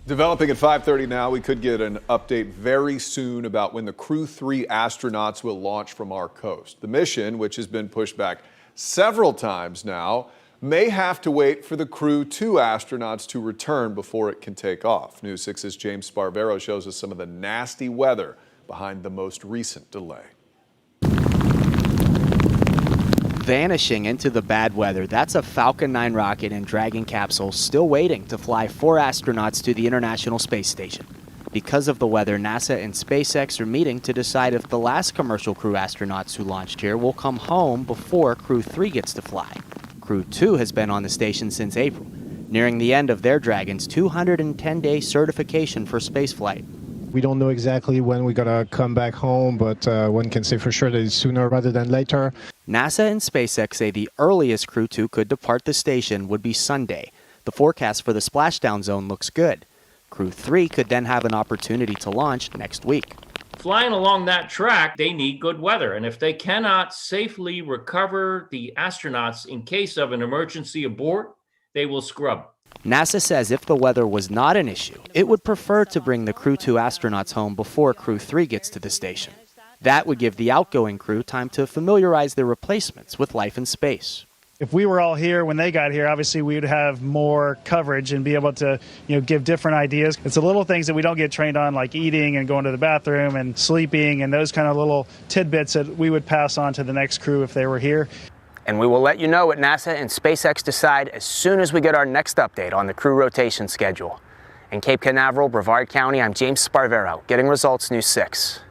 Developing at 5:30 now, we could get an update very soon about when the Crew 3 astronauts will launch from our coast. The mission, which has been pushed back several times now, may have to wait for the Crew 2 astronauts to return before it can take off. News 6's James SPARVERO shows us some of the nasty weather behind the most recent delay. Vanishing into the bad weather, that's a Falcon 9 rocket and Dragon capsule still waiting to fly 4 astronauts to the International Space Station. Because of the weather, NASA and SpaceX are meeting to decide if the last commercial crew astronauts who launched here will come home before Crew 3 gets to fly. Crew 2 has been on the station since April, nearing the end of their Dragon's 210-day certification for spaceflight. We don't know exactly when we're going to come back home, but one can say for sure that it's sooner rather than later. NASA and SpaceX say the earliest Crew 2 could depart the station would be Sunday. The forecast for the splashdown zone looks good. Crew 3 could then have an opportunity to launch next week. Flying along that track, they need good weather. And if they cannot safely recover the astronauts in case of an emergency abort, they will scrub. NASA says if the weather was not an issue, it would prefer to bring the Crew 2 astronauts home before Crew 3 gets to the station. That would give the outgoing crew time to familiarize their replacements with life in space. If we were all here when they got here, obviously we would have more coverage and be able to, give different ideas. It's the little things that we don't get trained on, like eating and going to the bathroom and sleeping and those kind of little tidbits that we would pass on to the next crew if they were here. And we will let you know what NASA and SpaceX decide as soon as we get our next update on the crew rotation schedule. In Cape Canaveral, Brevard County, I'm James SPARVERO, getting results News 6.